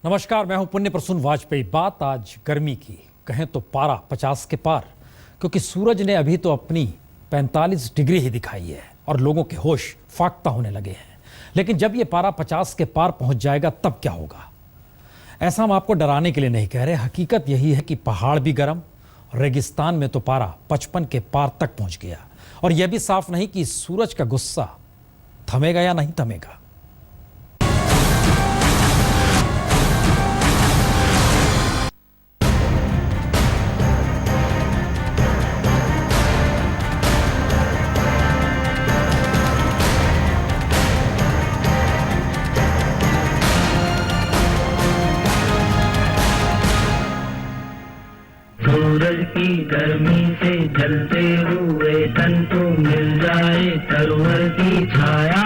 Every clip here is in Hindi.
नमस्कार, मैं हूं पुण्य प्रसून वाजपेयी। बात आज गर्मी की, कहें तो पारा 50 के पार, क्योंकि सूरज ने अभी तो अपनी 45 डिग्री ही दिखाई है और लोगों के होश फाख्ता होने लगे हैं। लेकिन जब ये पारा 50 के पार पहुंच जाएगा तब क्या होगा? ऐसा हम आपको डराने के लिए नहीं कह रहे। हकीकत यही है कि पहाड़ भी गर्म, रेगिस्तान में तो पारा 55 के पार तक पहुंच गया और यह भी साफ नहीं कि सूरज का गुस्सा थमेगा या नहीं थमेगा। सूरज की गर्मी से जलते हुए तन को मिल जाए तरवर की छाया।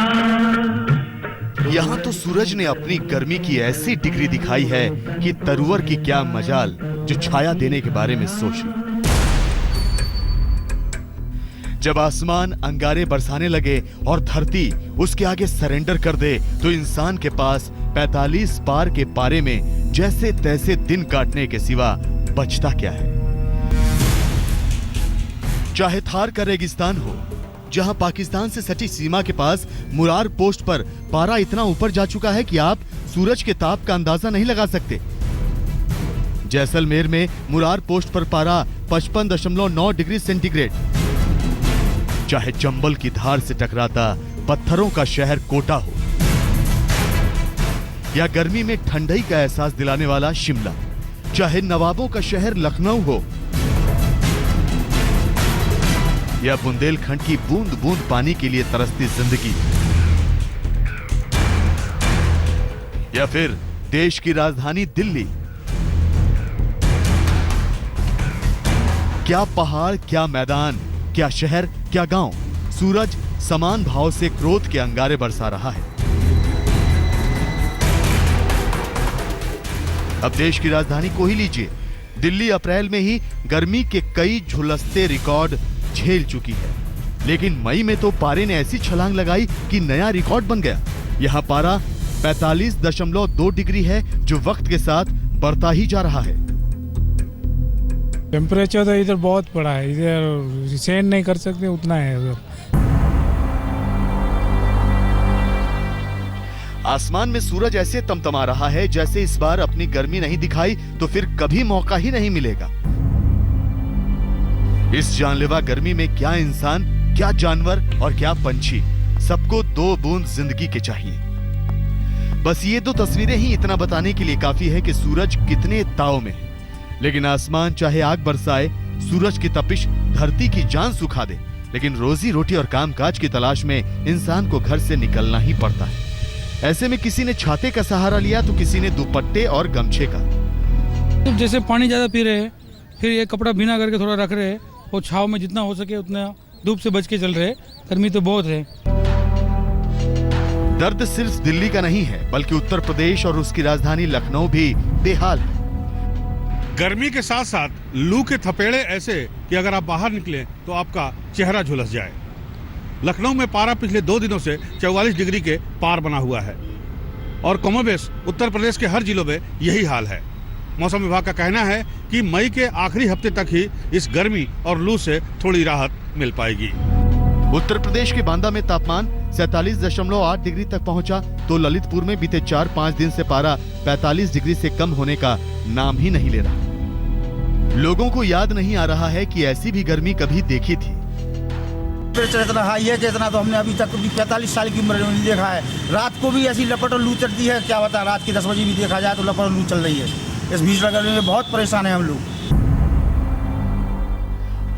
यहाँ तो सूरज ने अपनी गर्मी की ऐसी डिग्री दिखाई है कि तरवर की क्या मजाल जो छाया देने के बारे में सोच ले। जब आसमान अंगारे बरसाने लगे और धरती उसके आगे सरेंडर कर दे तो इंसान के पास 45 पार के पारे में जैसे तैसे दिन काटने के सिवा बचता क्या है। चाहे थार का रेगिस्तान हो, जहां पाकिस्तान से सटी सीमा के पास मुरार पोस्ट पर पारा इतना ऊपर जा चुका है कि आप सूरज के ताप का अंदाजा नहीं लगा सकते। जैसलमेर में मुरार पोस्ट पर पारा 55.9 डिग्री सेंटीग्रेड। चाहे चंबल की धार से टकराता पत्थरों का शहर कोटा हो या गर्मी में ठंडई का एहसास दिलाने वाला शिमला, चाहे नवाबों का शहर लखनऊ हो या बुंदेलखंड की बूंद बूंद पानी के लिए तरसती जिंदगी, या फिर देश की राजधानी दिल्ली, क्या पहाड़, क्या मैदान, क्या शहर, क्या गांव, सूरज समान भाव से क्रोध के अंगारे बरसा रहा है। अब देश की राजधानी को ही लीजिए। दिल्ली अप्रैल में ही गर्मी के कई झुलसते रिकॉर्ड झेल चुकी है, लेकिन मई में तो पारे ने ऐसी छलांग लगाई कि नया रिकॉर्ड बन गया। यहां पारा 45.2 डिग्री है जो वक्त के साथ बढ़ता ही जा रहा है। टेम्परेचर तो इधर बहुत बड़ा है, इधर सहन नहीं कर सकते उतना है उधर। आसमान में सूरज ऐसे तमतमा रहा है जैसे इस बार अपनी गर्मी नहीं दिखाई तो फिर कभी मौका ही नहीं मिलेगा। इस जानलेवा गर्मी में क्या इंसान, क्या जानवर और क्या पंछी, सबको 2 बूंद जिंदगी के चाहिए। बस ये 2 तस्वीरें ही इतना बताने के लिए काफी है कि सूरज कितने ताव में है। लेकिन आसमान चाहे आग बरसाए, सूरज की तपिश धरती की जान सुखा दे, लेकिन रोजी रोटी और कामकाज की तलाश में इंसान को घर से निकलना ही पड़ता है। ऐसे में किसी ने छाते का सहारा लिया तो किसी ने दुपट्टे और गमछे का। जैसे पानी ज्यादा पी रहे हैं, फिर ये कपड़ा भीना करके थोड़ा रख रहे हैं और छाव में जितना हो सके उतना धूप से बच के चल रहे। गर्मी तो बहुत है। दर्द सिर्फ दिल्ली का नहीं है, बल्कि उत्तर प्रदेश और उसकी राजधानी लखनऊ भी बेहाल है। गर्मी के साथ साथ लू के थपेड़े ऐसे कि अगर आप बाहर निकले तो आपका चेहरा झुलस जाए। लखनऊ में पारा पिछले 2 दिनों से 44 डिग्री के पार बना हुआ है और कमोबेश उत्तर प्रदेश के हर जिलों में यही हाल है। मौसम विभाग का कहना है कि मई के आखिरी हफ्ते तक ही इस गर्मी और लू से थोड़ी राहत मिल पाएगी। उत्तर प्रदेश के बांदा में तापमान 47.8 डिग्री तक पहुंचा तो ललितपुर में बीते 4-5 दिन से पारा 45 डिग्री से कम होने का नाम ही नहीं ले रहा। लोगों को याद नहीं आ रहा है कि ऐसी भी गर्मी कभी देखी थी। टेम्परेचर इतना हाई है कि इतना तो हमने अभी तक 45 साल की उम्र में नहीं देखा है। रात को भी ऐसी लपट और लू चलती है, क्या बता, रात के 10 बजे भी देखा जाए तो लपट और लू चल रही है। इस भीषण गर्मी में बहुत परेशान है हम लोग।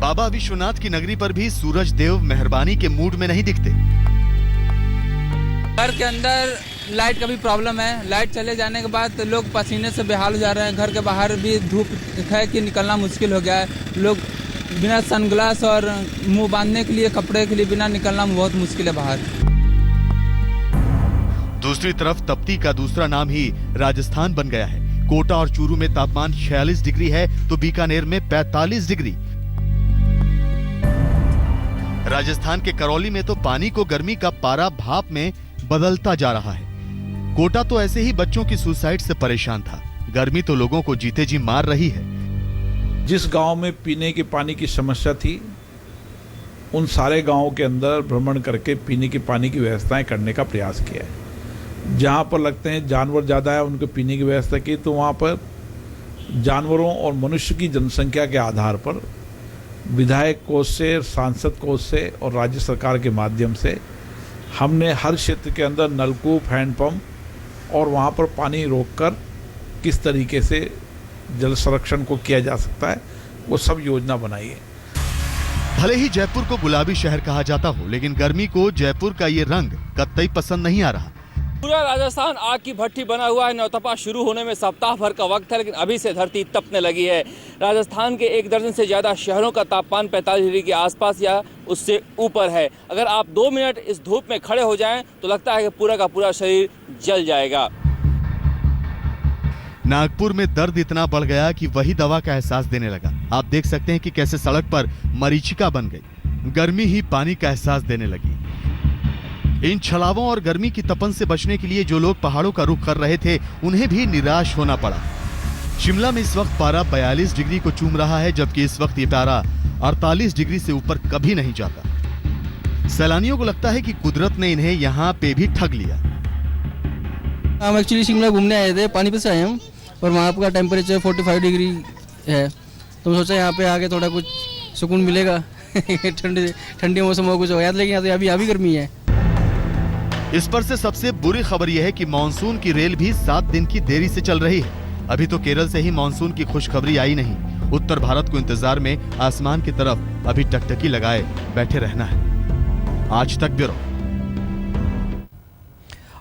बाबा विश्वनाथ की नगरी पर भी सूरज देव मेहरबानी के मूड में नहीं दिखते। घर के अंदर लाइट का भी प्रॉब्लम है। लाइट चले जाने के बाद लोग पसीने से बेहाल हो जा रहे हैं। घर के बाहर भी धूप है कि निकलना मुश्किल हो गया है। लोग बिना सनग्लास और मुंह बांधने के लिए कपड़े के लिए बिना निकलना बहुत मुश्किल है बाहर। दूसरी तरफ तपती का दूसरा नाम ही राजस्थान बन गया है। कोटा और चूरू में तापमान 46 डिग्री है तो बीकानेर में 45 डिग्री। राजस्थान के करौली में तो पानी को गर्मी का पारा भाप में बदलता जा रहा है। कोटा तो ऐसे ही बच्चों की सुसाइड से परेशान था। गर्मी तो लोगों को जीते जी मार रही है। जिस गांव में पीने के पानी की समस्या थी, उन सारे गांवों के अंदर भ्रमण करके पीने के पानी की व्यवस्थाएं करने का प्रयास किया है। जहां पर लगते हैं जानवर ज़्यादा है, उनको पीने की व्यवस्था की, तो वहां पर जानवरों और मनुष्य की जनसंख्या के आधार पर विधायक कोष से, सांसद कोष से और राज्य सरकार के माध्यम से हमने हर क्षेत्र के अंदर नलकूप, हैंडपंप और वहाँ पर पानी रोककर किस तरीके से जल संरक्षण को किया जा सकता है, वो सब योजना बनाई है। भले ही जयपुर को गुलाबी शहर कहा जाता हो, लेकिन गर्मी को जयपुर का ये रंग कतई पसंद नहीं आ रहा। पूरा राजस्थान आग की भट्टी बना हुआ है। नौतपा शुरू होने में सप्ताह भर का वक्त है, लेकिन अभी से धरती तपने लगी है। राजस्थान के 1 दर्जन से ज़्यादा शहरों का तापमान 45 डिग्री के आसपास या उससे ऊपर है। अगर आप 2 मिनट इस धूप में खड़े हो जाएं तो लगता है कि पूरा का पूरा शरीर जल जाएगा। नागपुर में दर्द इतना बढ़ गया कि वही दवा का एहसास देने लगा। आप देख सकते हैं कि कैसे सड़क पर मरीचिका बन गई। गर्मी ही पानी का एहसास देने लगी। इन छलावों और गर्मी की तपन से बचने के लिए जो लोग पहाड़ों का रुख कर रहे थे, उन्हें भी निराश होना पड़ा। शिमला में इस वक्त पारा 42 डिग्री को चूम रहा है, जबकि इस वक्त ये पारा 48 डिग्री से ऊपर कभी नहीं जाता। सैलानियों को लगता है कि कुदरत ने इन्हें यहाँ पे भी ठग लिया। हम एक्चुअली शिमला घूमने आए थे, पानीपत से आए हम, और वहाँ का टेम्परेचर 45 डिग्री है, तो सोचा यहाँ पे आके थोड़ा कुछ सुकून मिलेगा। ठंडी मौसम हो कुछ हो गया, लेकिन अभी गर्मी है। इस पर से सबसे बुरी खबर यह है कि मानसून की रेल भी 7 दिन की देरी से चल रही है। अभी तो केरल से ही मानसून की खुशखबरी आई नहीं। उत्तर भारत को इंतजार में आसमान की तरफ अभी टकटकी लगाए बैठे रहना है। आज तक ब्यूरो।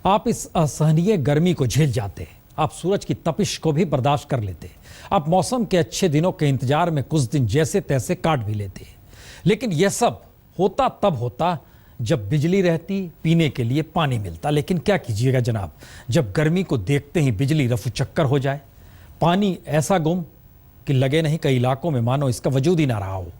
आप इस असहनीय गर्मी को झेल जाते, आप सूरज की तपिश को भी बर्दाश्त कर लेते, आप मौसम के अच्छे दिनों के इंतजार में कुछ दिन जैसे तैसे काट भी लेते। लेकिन यह सब होता तब होता जब बिजली रहती, पीने के लिए पानी मिलता। लेकिन क्या कीजिएगा जनाब, जब गर्मी को देखते ही बिजली रफू चक्कर हो जाए, पानी ऐसा गुम कि लगे नहीं कई इलाकों में मानो इसका वजूद ही ना रहा हो।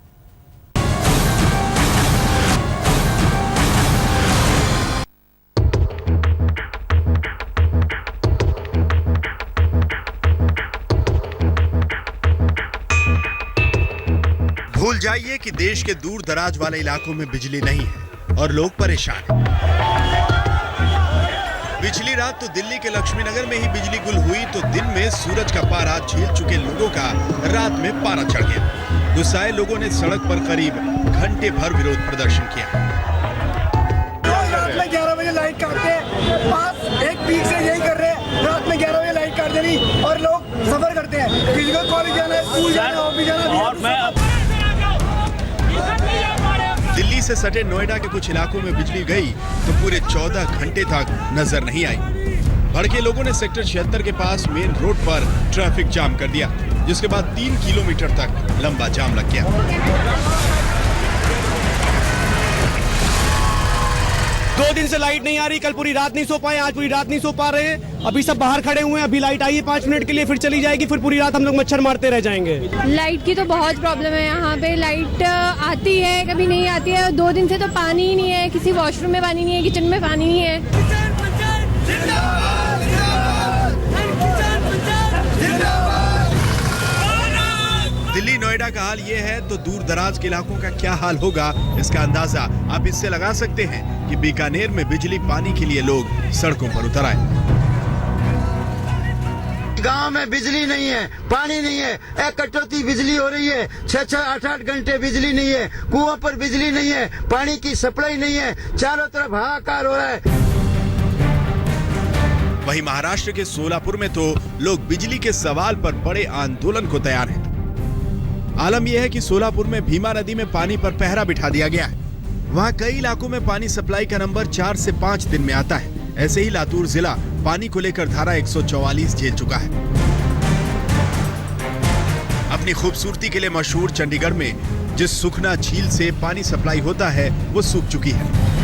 भूल जाइए कि देश के दूर दराज वाले इलाकों में बिजली नहीं है और लोग परेशान हैं। पिछली रात तो दिल्ली के लक्ष्मीनगर में ही बिजली गुल हुई, तो दिन में सूरज का पारा झेल चुके लोगों का रात में पारा चढ़ गया। गुस्साए लोगों ने सड़क पर करीब घंटे भर विरोध प्रदर्शन किया। रात में 11 बजे लाइट काटते, 1 वीक से यही कर रहे हैं। रात में 11 बजे लाइट काट देनी और लोग सफर करते हैं। किसी को कॉलेज जाना है, स्कूल जाना है, ऑफिस जाना है। दिल्ली से सटे नोएडा के कुछ इलाकों में बिजली गई तो पूरे 14 घंटे तक नजर नहीं आई। भड़के लोगों ने सेक्टर 76 के पास मेन रोड पर ट्रैफिक जाम कर दिया, जिसके बाद 3 किलोमीटर तक लंबा जाम लग गया। 2 दिन से लाइट नहीं आ रही, कल पूरी रात नहीं सो पाए, आज पूरी रात नहीं सो पा रहे हैं। अभी सब बाहर खड़े हुए हैं, अभी लाइट आई है 5 मिनट के लिए, फिर चली जाएगी, फिर पूरी रात हम लोग मच्छर मारते रह जाएंगे। लाइट की तो बहुत प्रॉब्लम है यहाँ पे। लाइट आती है, कभी नहीं आती है। 2 दिन से तो पानी ही नहीं है, किसी वॉशरूम में पानी नहीं है, किचन में पानी नहीं है। दिल्ली नोएडा का हाल ये है, तो दूर दराज के इलाकों का क्या हाल होगा, इसका अंदाजा आप इससे लगा सकते हैं कि बीकानेर में बिजली पानी के लिए लोग सड़कों पर उतर आए। गांव में बिजली नहीं है, पानी नहीं है, एक कटौती बिजली हो रही है, 6-6, 8-8 घंटे बिजली नहीं है, कुओं पर बिजली नहीं है, पानी की सप्लाई नहीं है, चारों तरफ हाहाकार हो रहा है। वहीं महाराष्ट्र के सोलापुर में तो लोग बिजली के सवाल पर बड़े आंदोलन को तैयार हैं। आलम यह है कि सोलापुर में भीमा नदी में पानी पर पहरा बिठा दिया गया है। वहां कई इलाकों में पानी सप्लाई का नंबर 4 से 5 दिन में आता है। ऐसे ही लातूर जिला पानी को लेकर धारा 144 झेल चुका है। अपनी खूबसूरती के लिए मशहूर चंडीगढ़ में जिस सुखना झील से पानी सप्लाई होता है, वो सूख चुकी है।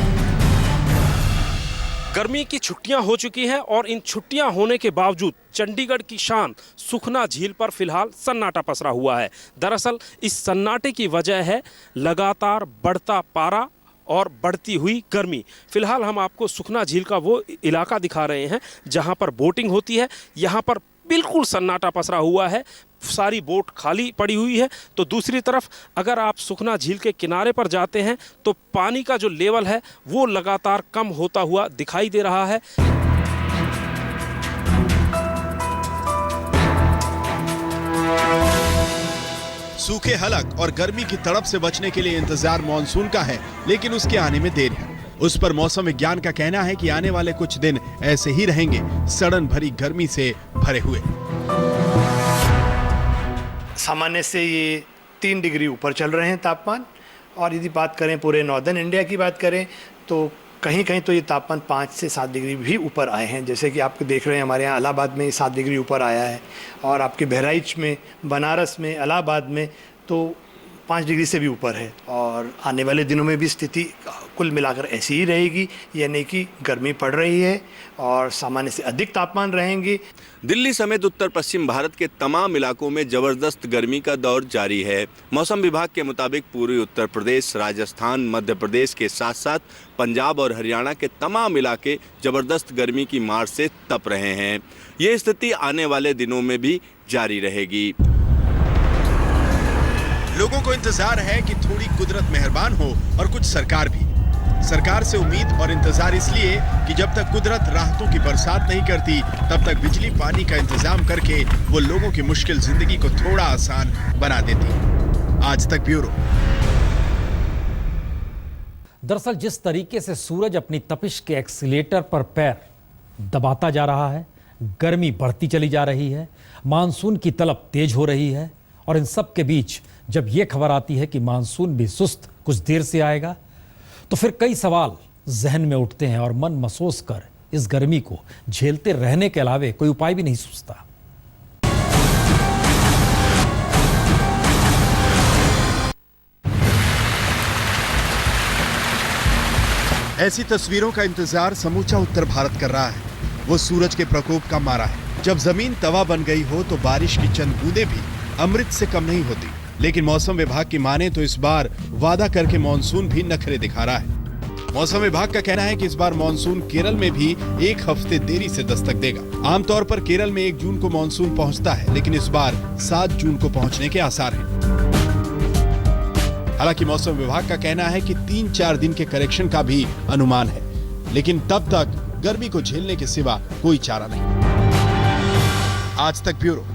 गर्मी की छुट्टियां हो चुकी हैं और इन छुट्टियां होने के बावजूद चंडीगढ़ की शान सुखना झील पर फिलहाल सन्नाटा पसरा हुआ है। दरअसल इस सन्नाटे की वजह है लगातार बढ़ता पारा और बढ़ती हुई गर्मी। फिलहाल हम आपको सुखना झील का वो इलाका दिखा रहे हैं जहां पर बोटिंग होती है। यहां पर बिल्कुल सन्नाटा पसरा हुआ है, सारी बोट खाली पड़ी हुई है। तो दूसरी तरफ अगर आप सुखना झील के किनारे पर जाते हैं तो पानी का जो लेवल है वो लगातार कम होता हुआ दिखाई दे रहा है। सूखे हलक और गर्मी की तड़प से बचने के लिए इंतजार मानसून का है, लेकिन उसके आने में देर है। उस पर मौसम विज्ञान का कहना है कि आने वाले कुछ दिन ऐसे ही रहेंगे, सड़न भरी गर्मी से भरे हुए। सामान्य से ये 3 डिग्री ऊपर चल रहे हैं तापमान, और यदि बात करें पूरे नॉर्दर्न इंडिया की बात करें तो कहीं कहीं तो ये तापमान 5 से 7 डिग्री भी ऊपर आए हैं। जैसे कि आप देख रहे हैं हमारे यहाँ इलाहाबाद में 7 डिग्री ऊपर आया है, और आपके बहराइच में, बनारस में, इलाहाबाद में तो 5 डिग्री से भी ऊपर है। और आने वाले दिनों में भी स्थिति कुल मिलाकर ऐसी ही रहेगी, यानी कि गर्मी पड़ रही है और सामान्य से अधिक तापमान रहेंगे। दिल्ली समेत उत्तर पश्चिम भारत के तमाम इलाकों में जबरदस्त गर्मी का दौर जारी है। मौसम विभाग के मुताबिक पूर्वी उत्तर प्रदेश, राजस्थान, मध्य प्रदेश के साथ साथ पंजाब और हरियाणा के तमाम इलाके जबरदस्त गर्मी की मार से तप रहे हैं। ये स्थिति आने वाले दिनों में भी जारी रहेगी। लोगों को इंतजार है कि थोड़ी कुदरत मेहरबान हो और कुछ सरकार भी। सरकार से उम्मीद और इंतजार इसलिए कि जब तक कुदरत राहतों की बरसात नहीं करती तब तक बिजली पानी का इंतजाम करके वो लोगों की मुश्किल जिंदगी को थोड़ा आसान बना देती। आज तक ब्यूरो। दरअसल जिस तरीके से सूरज अपनी तपिश के एक्सीलेटर पर पैर दबाता जा रहा है, गर्मी बढ़ती चली जा रही है, मानसून की तलब तेज हो रही है, और इन सब के बीच जब ये खबर आती है कि मानसून भी सुस्त कुछ देर से आएगा, तो फिर कई सवाल जहन में उठते हैं और मन महसूस कर इस गर्मी को झेलते रहने के अलावे कोई उपाय भी नहीं सूझता। ऐसी तस्वीरों का इंतजार समूचा उत्तर भारत कर रहा है। वो सूरज के प्रकोप का मारा है। जब जमीन तवा बन गई हो तो बारिश की चंद बूंदें भी अमृत से कम नहीं होती। लेकिन मौसम विभाग की माने तो इस बार वादा करके मानसून भी नखरे दिखा रहा है। मौसम विभाग का कहना है कि इस बार मानसून केरल में भी 1 हफ्ते देरी से दस्तक देगा। आमतौर पर केरल में 1 जून को मानसून पहुंचता है, लेकिन इस बार 7 जून को पहुंचने के आसार हैं। हालांकि मौसम विभाग का कहना है कि 3-4 दिन के करेक्शन का भी अनुमान है, लेकिन तब तक गर्मी को झेलने के सिवा कोई चारा नहीं। आज तक ब्यूरो।